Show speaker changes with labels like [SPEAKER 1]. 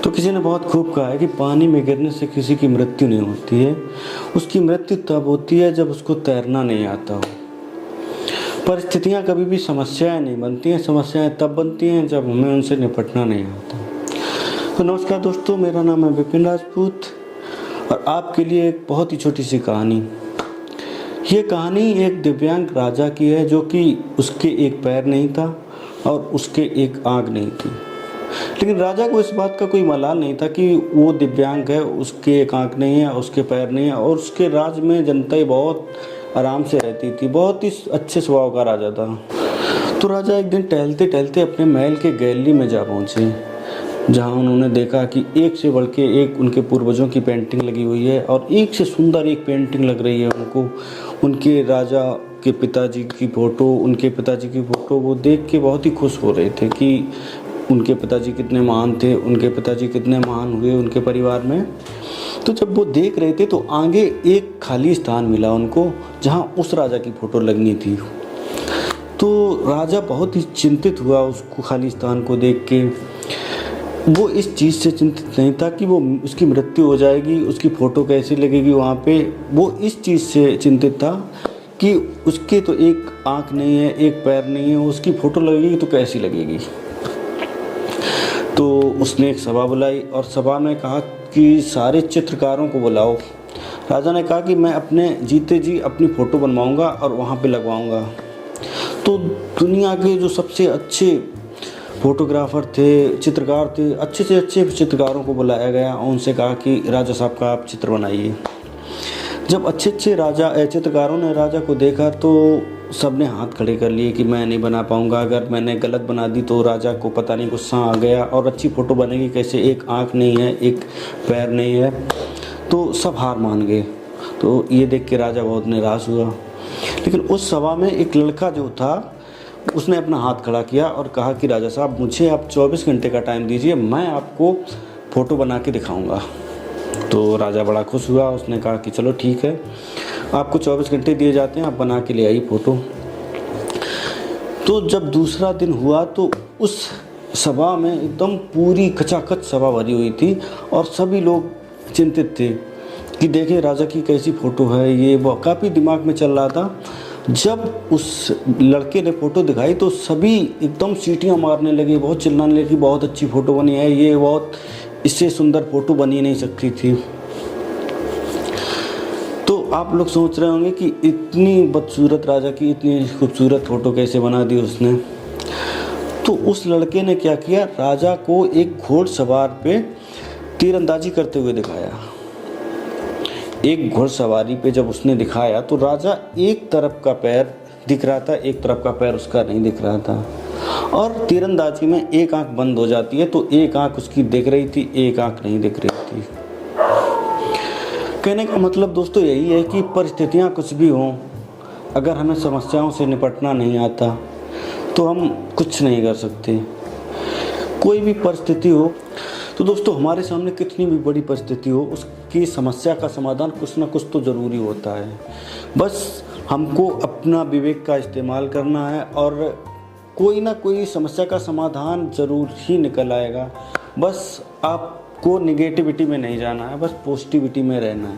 [SPEAKER 1] तो किसी ने बहुत खूब कहा है कि पानी में गिरने से किसी की मृत्यु नहीं होती है, उसकी मृत्यु तब होती है जब उसको तैरना नहीं आता हो। परिस्थितियाँ कभी भी समस्याएं नहीं बनती हैं, समस्याएं तब बनती हैं जब हमें उनसे निपटना नहीं आता। तो नमस्कार दोस्तों, मेरा नाम है विपिन राजपूत और आपके लिए एक बहुत ही छोटी सी कहानी। ये कहानी एक दिव्यांग राजा की है जो कि उसके एक पैर नहीं था और उसके एक आँख नहीं थी, लेकिन राजा को इस बात का कोई मलाल नहीं था कि वो दिव्यांग है, उसके एक आँख नहीं है, उसके पैर नहीं है और उसके राज में जनता ही बहुत आराम से रहती थी। बहुत ही अच्छे स्वभाव का राजा था। तो राजा एक दिन टहलते टहलते अपने महल के गैलरी में जा पहुँचे, जहाँ उन्होंने देखा कि एक से बढ़ के एक उनके पूर्वजों की पेंटिंग लगी हुई है और एक से सुंदर एक पेंटिंग लग रही है उनको। उनके राजा के पिताजी की फ़ोटो वो देख के बहुत ही खुश हो रहे थे कि उनके पिताजी कितने महान थे, उनके पिताजी कितने महान हुए उनके परिवार में। तो जब वो देख रहे थे तो आगे एक खाली स्थान मिला उनको, जहाँ उस राजा की फ़ोटो लगनी थी। तो राजा बहुत ही चिंतित हुआ उसको खाली स्थान को देख के। वो इस चीज़ से चिंतित नहीं था कि वो उसकी मृत्यु हो जाएगी, उसकी फ़ोटो कैसी लगेगी वहाँ पे। वो इस चीज़ से चिंतित था कि उसके तो एक आँख नहीं है, एक पैर नहीं है, उसकी फ़ोटो लगेगी तो कैसी लगेगी। तो उसने एक सभा बुलाई और सभा में कहा कि सारे चित्रकारों को बुलाओ। राजा ने कहा कि मैं अपने जीते जी अपनी फ़ोटो बनवाऊंगा और वहाँ पे लगवाऊंगा। तो दुनिया के जो सबसे अच्छे फोटोग्राफर थे, चित्रकार थे, अच्छे से अच्छे चित्रकारों को बुलाया गया और उनसे कहा कि राजा साहब का आप चित्र बनाइए। जब अच्छे चित्रकारों ने राजा को देखा तो सबने हाथ खड़े कर लिए कि मैं नहीं बना पाऊंगा, अगर मैंने गलत बना दी तो राजा को पता नहीं गुस्सा आ गया और अच्छी फ़ोटो बनेगी कैसे, एक आँख नहीं है, एक पैर नहीं है। तो सब हार मान गए। तो ये देख के राजा बहुत निराश हुआ। लेकिन उस सभा में एक लड़का जो था उसने अपना हाथ खड़ा किया और कहा कि राजा साहब मुझे आप 24 घंटे का टाइम दीजिए, मैं आपको फ़ोटो बना के दिखाऊँगा। तो राजा बड़ा खुश हुआ। उसने कहा कि चलो ठीक है, आपको 24 घंटे दिए जाते हैं, आप बना के ले आइए फ़ोटो। तो जब दूसरा दिन हुआ तो उस सभा में एकदम पूरी खचाखच सभा भरी हुई थी और सभी लोग चिंतित थे कि देखें राजा की कैसी फ़ोटो है। ये वो काफ़ी दिमाग में चल रहा था। जब उस लड़के ने फ़ोटो दिखाई तो सभी एकदम सीटियां मारने लगे, बहुत चिल्लाने लगे, बहुत अच्छी फ़ोटो बनी है, ये बहुत इससे सुंदर फ़ोटो बनी नहीं सकती थी। तो आप लोग सोच रहे होंगे कि इतनी बदसूरत राजा की इतनी खूबसूरत फ़ोटो कैसे बना दी उसने। तो उस लड़के ने क्या किया, राजा को एक घोड़सवार पे तीरंदाजी करते हुए दिखाया। एक घोड़सवारी पे जब उसने दिखाया तो राजा एक तरफ का पैर दिख रहा था, एक तरफ का पैर उसका नहीं दिख रहा था। और तीरंदाजी में एक आंख बंद हो जाती है, तो एक आंख उसकी दिख रही थी, एक आंख नहीं दिख रही थी। कहने का मतलब दोस्तों यही है कि परिस्थितियाँ कुछ भी हों, अगर हमें समस्याओं से निपटना नहीं आता तो हम कुछ नहीं कर सकते। कोई भी परिस्थिति हो तो दोस्तों हमारे सामने कितनी भी बड़ी परिस्थिति हो, उसकी समस्या का समाधान कुछ ना कुछ तो ज़रूरी होता है। बस हमको अपना विवेक का इस्तेमाल करना है और कोई ना कोई समस्या का समाधान ज़रूर ही निकल आएगा। बस आपको नेगेटिविटी में नहीं जाना है, बस पॉजिटिविटी में रहना है।